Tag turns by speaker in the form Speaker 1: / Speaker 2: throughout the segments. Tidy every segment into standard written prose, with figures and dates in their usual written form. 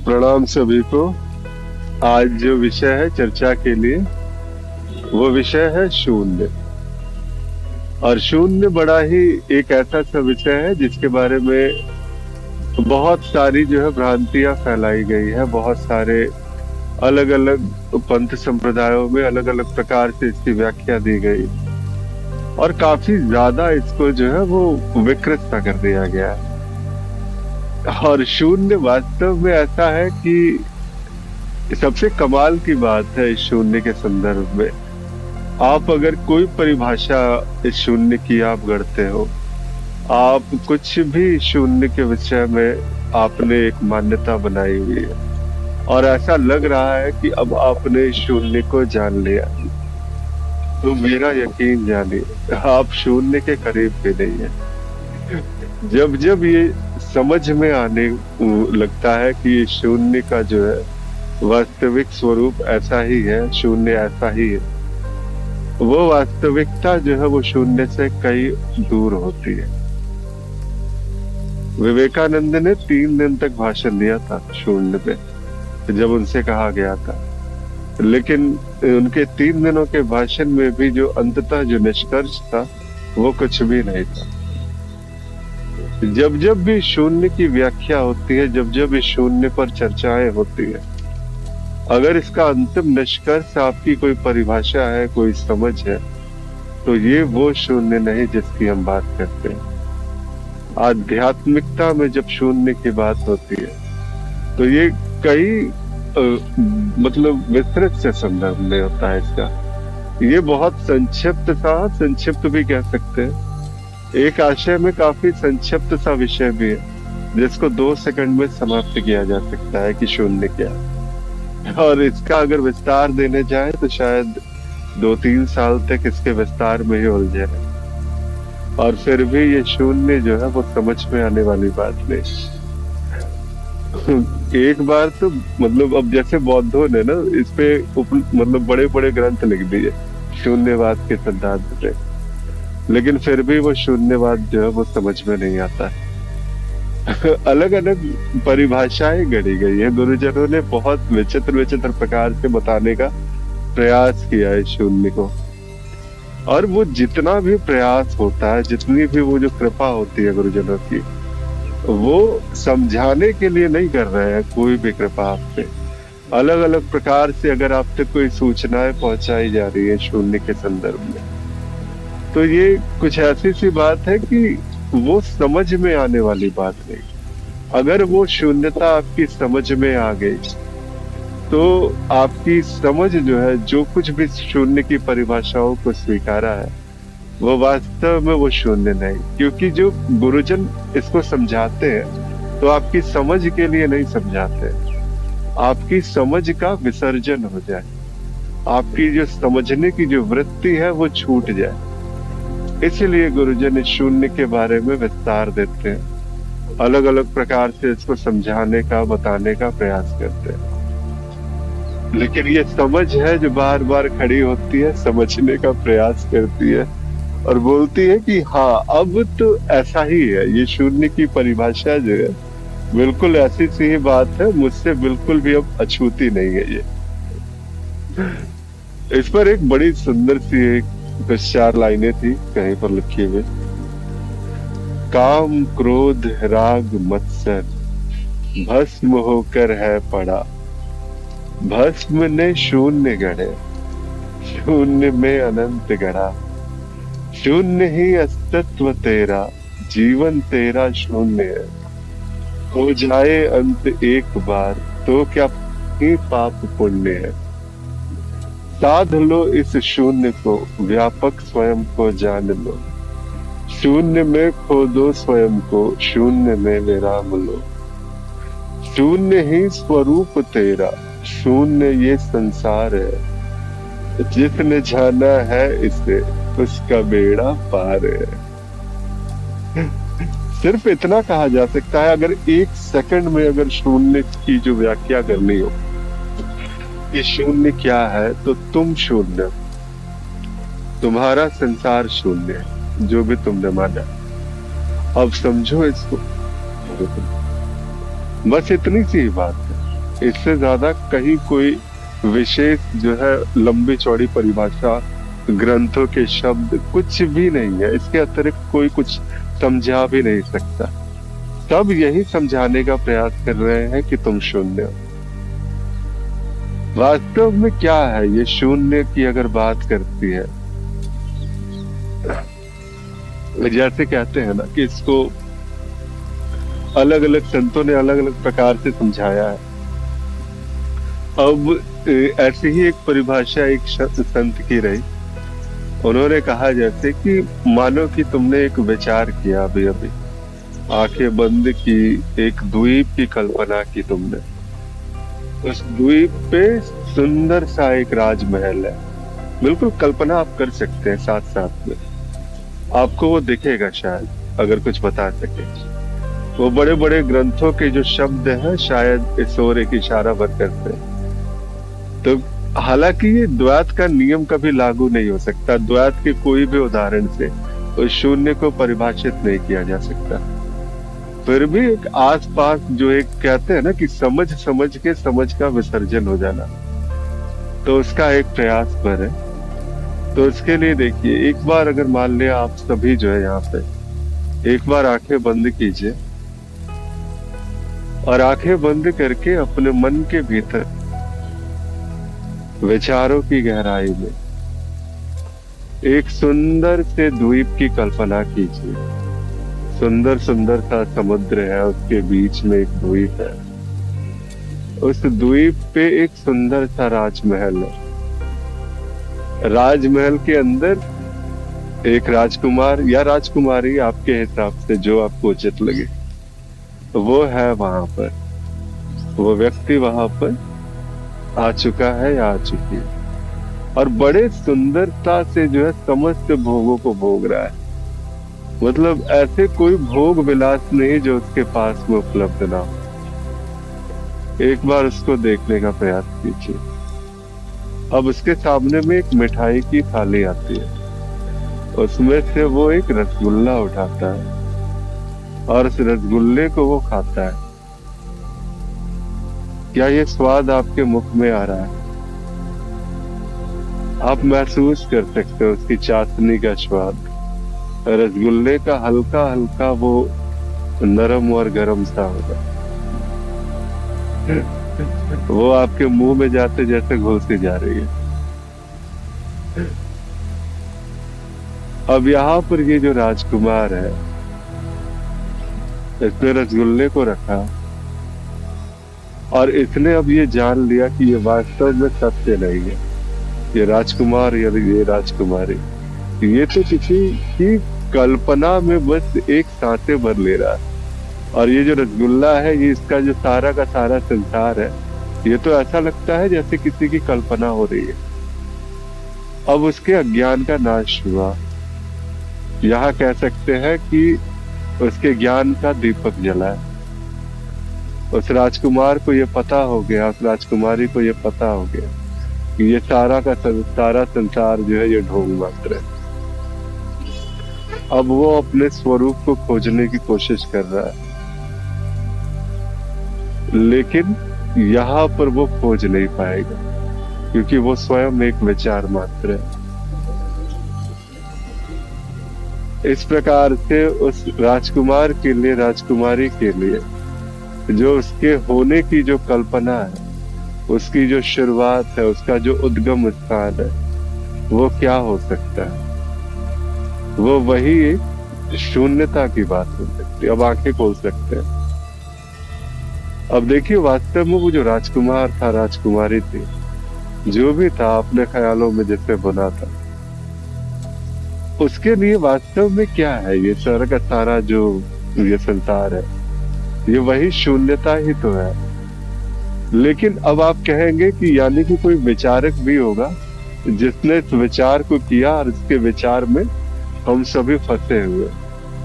Speaker 1: प्रणाम सभी को। आज जो विषय है चर्चा के लिए वो विषय है शून्य। और शून्य बड़ा ही एक ऐसा सा विषय है जिसके बारे में बहुत सारी जो है भ्रांतियां फैलाई गई है। बहुत सारे अलग अलग पंथ संप्रदायों में अलग अलग प्रकार से इसकी व्याख्या दी गई और काफी ज्यादा इसको जो है वो विकृत सा कर दिया गया है। और शून्य वास्तव में ऐसा है कि सबसे कमाल की बात है इस शून्य के संदर्भ में। आप अगर कोई परिभाषा इस शून्य की आप गढ़ते हो, आप कुछ भी शून्य के विषय में आपने एक मान्यता बनाई हुई है और ऐसा लग रहा है कि अब आपने इस शून्य को जान लिया, तो मेरा यकीन जानिए आप शून्य के करीब भी नहीं है। जब जब ये समझ में आने लगता है कि ये शून्य का जो है वास्तविक स्वरूप ऐसा ही है, शून्य ऐसा ही है, वो वास्तविकता जो है वो शून्य से कई दूर होती है। विवेकानंद ने 3 दिन तक भाषण दिया था शून्य पे, जब उनसे कहा गया था, लेकिन उनके 3 दिनों के भाषण में भी जो अंततः जो निष्कर्ष था वो कुछ भी नहीं था। जब जब भी शून्य की व्याख्या होती है, जब जब इस शून्य पर चर्चाएं होती है, अगर इसका अंतिम निष्कर्ष आपकी कोई परिभाषा है, कोई समझ है, तो ये वो शून्य नहीं जिसकी हम बात करते हैं। आध्यात्मिकता में जब शून्य की बात होती है तो ये कई मतलब विस्तृत से संदर्भ में होता है इसका। ये बहुत संक्षिप्त भी कह सकते हैं। एक आशय में काफी संक्षिप्त सा विषय भी है जिसको 2 सेकंड में समाप्त किया जा सकता है कि शून्य क्या है। और इसका अगर विस्तार देने जाए तो शायद 2-3 साल तक इसके विस्तार में ही उलझे रहे, और फिर भी ये शून्य जो है वो समझ में आने वाली बात नहीं। एक बार तो मतलब अब जैसे बौद्धों ने ना इस पे मतलब बड़े बड़े ग्रंथ लिख दिए शून्यवाद के सिद्धांत पे, लेकिन फिर भी वो शून्यवाद जो है वो समझ में नहीं आता है। अलग अलग परिभाषाएं गढ़ी गई है, गुरुजनों ने बहुत विचित्र विचित्र प्रकार से बताने का प्रयास किया है शून्य को। और वो जितना भी प्रयास होता है, जितनी भी वो जो कृपा होती है गुरुजनों की, वो समझाने के लिए नहीं कर रहे हैं कोई भी कृपा आप पे। अलग अलग प्रकार से अगर आप तक कोई सूचनाएं पहुंचाई जा रही है शून्य के संदर्भ में, तो ये कुछ ऐसी सी बात है कि वो समझ में आने वाली बात नहीं। अगर वो शून्यता आपकी समझ में आ गई तो आपकी समझ जो है, जो कुछ भी शून्य की परिभाषाओं को स्वीकारा है, वो वास्तव में वो शून्य नहीं। क्योंकि जो गुरुजन इसको समझाते हैं तो आपकी समझ के लिए नहीं समझाते, आपकी समझ का विसर्जन हो जाए, आपकी जो समझने की जो वृत्ति है वो छूट जाए। इसलिए गुरुजन इस शून्य के बारे में विस्तार देते हैं, अलग अलग प्रकार से इसको समझाने का, बताने का प्रयास करते हैं। लेकिन ये समझ है जो बार बार खड़ी होती है, समझने का प्रयास करती है और बोलती है कि हाँ अब तो ऐसा ही है। ये शून्य की परिभाषा जो है बिल्कुल ऐसी सी ही बात है, मुझसे बिल्कुल भी अब अछूती नहीं है ये। इस पर एक बड़ी सुंदर सी एक 4 लाइनें थी कहीं पर लिखी हुई। काम क्रोध राग मत्सर भस्म होकर है पड़ा, भस्म ने शून्य गढ़े, शून्य में अनंत गढ़ा, शून्य ही अस्तित्व तेरा, जीवन तेरा शून्य है। हो जाए अंत एक बार तो क्या ही पाप पुण्य है। साध लो इस शून्य को, व्यापक स्वयं को जान लो, शून्य में खो दो स्वयं को, शून्य में विराम लो। शून्य ही स्वरूप तेरा, शून्य ये संसार है, जिसने जाना है इसे उसका बेड़ा पार है। सिर्फ इतना कहा जा सकता है, अगर 1 सेकंड में अगर शून्य की जो व्याख्या करनी हो कि शून्य क्या है, तो तुम शून्य, तुम्हारा संसार शून्य है, जो भी तुमने माना। अब समझो इसको, बस इतनी सी बात है। इससे ज्यादा कहीं कोई विशेष जो है लंबी चौड़ी परिभाषा, ग्रंथों के शब्द कुछ भी नहीं है। इसके अतिरिक्त कोई कुछ समझा भी नहीं सकता। सब यही समझाने का प्रयास कर रहे हैं कि तुम शून्य हो। वास्तव में क्या है ये शून्य की अगर बात करती है, जैसे कहते हैं ना कि इसको अलग अलग संतों ने अलग अलग प्रकार से समझाया है। अब ऐसी ही एक परिभाषा एक संत की रही। उन्होंने कहा जैसे कि मानो कि तुमने एक विचार किया, अभी अभी आंखें बंद की, एक द्वीप की कल्पना की तुमने। उस द्वीप पे सुंदर सा एक राजमहल है। बिल्कुल कल्पना आप कर सकते हैं, साथ साथ में आपको वो दिखेगा शायद, अगर कुछ बता सके। वो बड़े बड़े ग्रंथों के जो शब्द हैं शायद इस ओर एक इशारा बर करते हैं। तो हालांकि ये द्वैत का नियम कभी लागू नहीं हो सकता। द्वैत के कोई भी उदाहरण से उस शून्य को परिभाषित नहीं किया जा सकता। फिर भी एक आसपास जो एक कहते हैं ना कि समझ समझ के समझ का विसर्जन हो जाना, तो उसका एक प्रयास पर है। तो इसके लिए देखिए, एक बार अगर मान लिया आप सभी जो है यहाँ पे एक बार आंखें बंद कीजिए और आंखें बंद करके अपने मन के भीतर विचारों की गहराई में एक सुंदर से द्वीप की कल्पना कीजिए। सुंदर सुंदर सा समुद्र है, उसके बीच में एक द्वीप है। उस द्वीप पे एक सुंदर सा राजमहल है। राजमहल के अंदर एक राजकुमार या राजकुमारी, आपके हिसाब से जो आपको उचित लगे, वो है वहां पर। वो व्यक्ति वहां पर आ चुका है या आ चुकी है और बड़े सुंदरता से जो है समस्त भोगों को भोग रहा है। मतलब ऐसे कोई भोग विलास नहीं जो उसके पास में उपलब्ध ना हो। एक बार उसको देखने का प्रयास कीजिए। अब उसके सामने में एक मिठाई की थाली आती है, उसमें से वो एक रसगुल्ला उठाता है और उस रसगुल्ले को वो खाता है। क्या ये स्वाद आपके मुख में आ रहा है? आप महसूस कर सकते हो उसकी चाशनी का स्वाद, रसगुल्ले का हल्का हल्का वो नरम और गर्म सा होगा। वो आपके मुंह में जाते जैसे घुलती जा रही है। अब यहाँ पर ये जो राजकुमार है, इसने रसगुल्ले को रखा और इसने अब ये जान लिया कि ये वास्तव में सत्य नहीं है। ये राजकुमार या ये राजकुमारी, ये तो किसी की कल्पना में बस एक सांसें भर ले रहा है। और ये जो रसगुल्ला है, ये इसका जो सारा का सारा संसार है, ये तो ऐसा लगता है जैसे किसी की कल्पना हो रही है। अब उसके अज्ञान का नाश हुआ। यहाँ कह सकते हैं कि उसके ज्ञान का दीपक जला है। उस राजकुमार को ये पता हो गया, उस राजकुमारी को ये पता हो गया कि ये सारा का सारा संसार जो है ये ढोंग मात्र है। अब वो अपने स्वरूप को खोजने की कोशिश कर रहा है, लेकिन यहाँ पर वो खोज नहीं पाएगा क्योंकि वो स्वयं एक विचार मात्र है। इस प्रकार से उस राजकुमार के लिए, राजकुमारी के लिए, जो उसके होने की जो कल्पना है, उसकी जो शुरुआत है, उसका जो उद्गम स्थान है, वो क्या हो सकता है? वो वही एक शून्यता की बात हो सकती है। अब आंखें खोल सकते हैं। अब देखिए, वास्तव में वो जो राजकुमार था, राजकुमारी थी, जो भी था अपने ख्यालों में जिससे बना था, उसके लिए वास्तव में क्या है? ये सारा का सारा जो ये संसार है, ये वही शून्यता ही तो है। लेकिन अब आप कहेंगे कि यानी कि कोई विचारक भी होगा जिसने इस विचार को किया और इसके विचार में हम सभी फंसे हुए।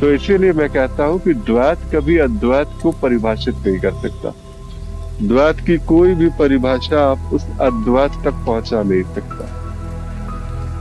Speaker 1: तो इसीलिए मैं कहता हूं कि द्वैत कभी अद्वैत को परिभाषित नहीं कर सकता। द्वैत की कोई भी परिभाषा आप उस अद्वैत तक पहुंचा नहीं सकता।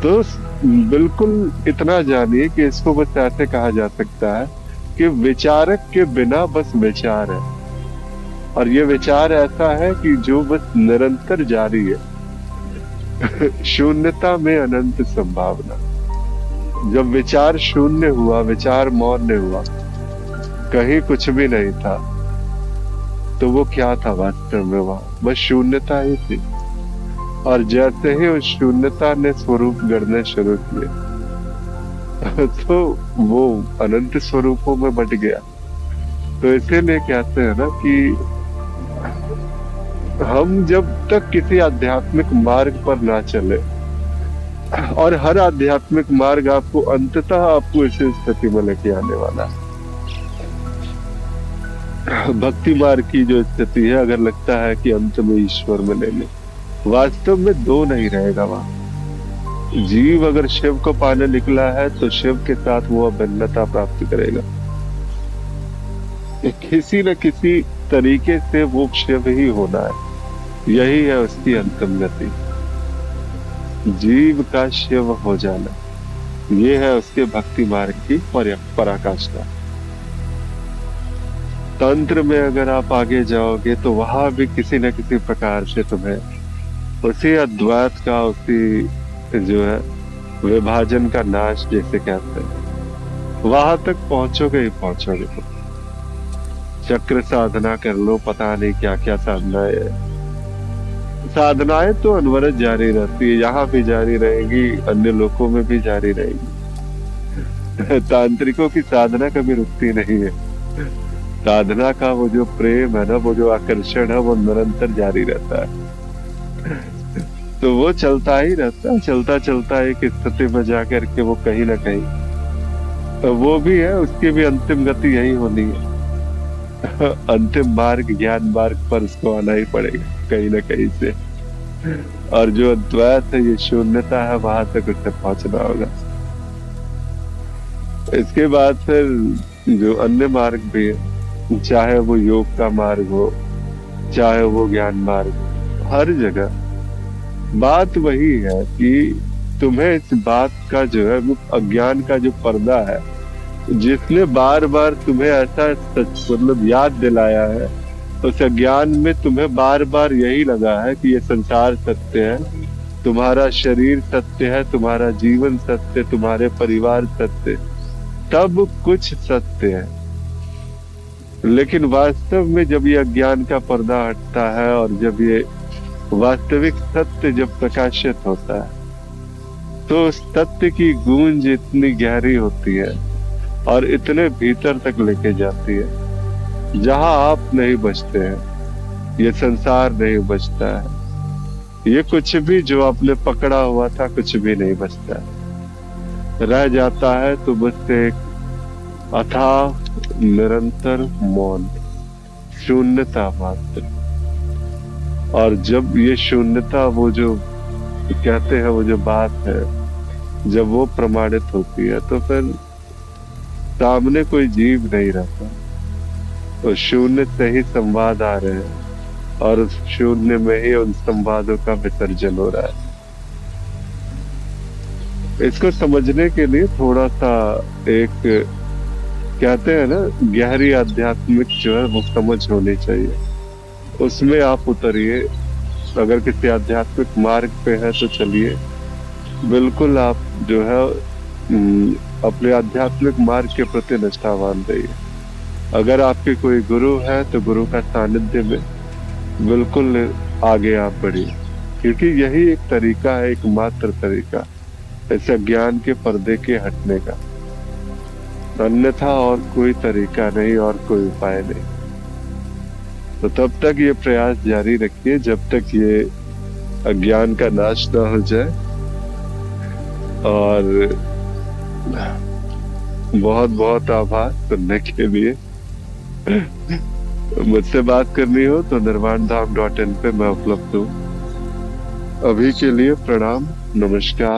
Speaker 1: तो बिल्कुल इतना जानिए कि इसको बस ऐसे कहा जा सकता है कि विचारक के बिना बस विचार है। और ये विचार ऐसा है कि जो बस निरंतर जारी है। शून्यता में अनंत संभावना। जब विचार शून्य हुआ, विचार मौन हुआ, कहीं कुछ भी नहीं था, तो वो क्या था वास्तव में? वहां बस शून्यता ही थी। और जैसे ही उस शून्यता ने स्वरूप गढ़ने शुरू किए, तो वो अनंत स्वरूपों में बट गया। तो इसीलिए कहते हैं ना कि हम जब तक किसी आध्यात्मिक मार्ग पर ना चले, और हर आध्यात्मिक मार्ग आपको अंततः आपको इसी स्थिति में लेके आने वाला है। भक्ति मार्ग की जो स्थिति है, अगर लगता है कि अंत में ईश्वर मिलेंगे, वास्तव में दो नहीं रहेगा वहां। जीव अगर शिव को पाने निकला है तो शिव के साथ वो अभिन्नता प्राप्त करेगा। किसी न किसी तरीके से वो शिव ही होना है। यही है उसकी अंतिम गति, जीव का शिव हो जाना। ये है उसके भक्ति मार्ग की पराकाष्ठा। तंत्र में अगर आप आगे जाओगे तो वहां भी किसी न किसी प्रकार से तुम्हें उसी अद्वैत का, उसी जो है विभाजन का नाश जैसे कहते हैं, वहां तक पहुंचोगे ही पहुंचोगे। चक्र साधना कर लो, पता नहीं क्या क्या साधनाएं तो अनवरत जारी रहती है, यहाँ भी जारी रहेगी, अन्य लोकों में भी जारी रहेगी। तांत्रिकों की साधना कभी रुकती नहीं है। साधना का वो जो प्रेम है ना, वो जो आकर्षण है, वो निरंतर जारी रहता है। तो वो चलता ही रहता है, चलता चलता एक स्थिति में जाकर के वो कहीं ना कहीं, तो वो भी है, उसकी भी अंतिम गति यही होनी है। अंतिम मार्ग, ज्ञान मार्ग पर उसको आना ही पड़ेगा कहीं ना कहीं से। और जो अद्वैत है, ये शून्यता है, वहां तक उससे पहुंचना होगा। इसके बाद फिर जो अन्य मार्ग भी है, चाहे वो योग का मार्ग हो, चाहे वो ज्ञान मार्ग हो, हर जगह बात वही है कि तुम्हें इस बात का जो है, वो अज्ञान का जो पर्दा है, जिसने बार बार तुम्हें ऐसा मतलब याद दिलाया है, उस अज्ञान में तुम्हें बार बार यही लगा है कि ये संसार सत्य है, तुम्हारा शरीर सत्य है, तुम्हारा जीवन सत्य, तुम्हारे परिवार सत्य, सब कुछ सत्य है। लेकिन वास्तव में जब ये अज्ञान का पर्दा हटता है और जब ये वास्तविक सत्य जब प्रकाशित होता है, तो उस सत्य की गूंज इतनी गहरी होती है और इतने भीतर तक लेके जाती है, जहां आप नहीं बचते हैं, ये संसार नहीं बचता है, ये कुछ भी जो आपने पकड़ा हुआ था, कुछ भी नहीं बचता है। रह जाता है तो बस एक अथाह निरंतर मौन, शून्यता मात्र। और जब ये शून्यता, वो जो कहते हैं, वो जो बात है, जब वो प्रमाणित होती है, तो फिर सामने कोई जीव नहीं रहता। तो शून्य से ही संवाद आ रहे हैं और उस शून्य में ही उन संवादों का विसर्जन हो रहा है। इसको समझने के लिए थोड़ा सा एक, कहते हैं ना, गहरी आध्यात्मिक जो है वो समझ होनी चाहिए। उसमें आप उतरिए। अगर किसी आध्यात्मिक मार्ग पे है तो चलिए, बिल्कुल आप जो है अपने आध्यात्मिक मार्ग के प्रति निष्ठावान रहिए। अगर आपके कोई गुरु है तो गुरु का सानिध्य में बिल्कुल आगे आप बढ़िए, क्योंकि यही एक तरीका है, एकमात्र तरीका इस अज्ञान के पर्दे के हटने का। अन्यथा और कोई तरीका नहीं और कोई उपाय नहीं। तो तब तक ये प्रयास जारी रखिए जब तक ये अज्ञान का नाश ना हो जाए। और बहुत बहुत आभार सुनने के लिए। मुझसे बात करनी हो तो nirvanadham.in पे मैं उपलब्ध हूँ। अभी के लिए प्रणाम, नमस्कार।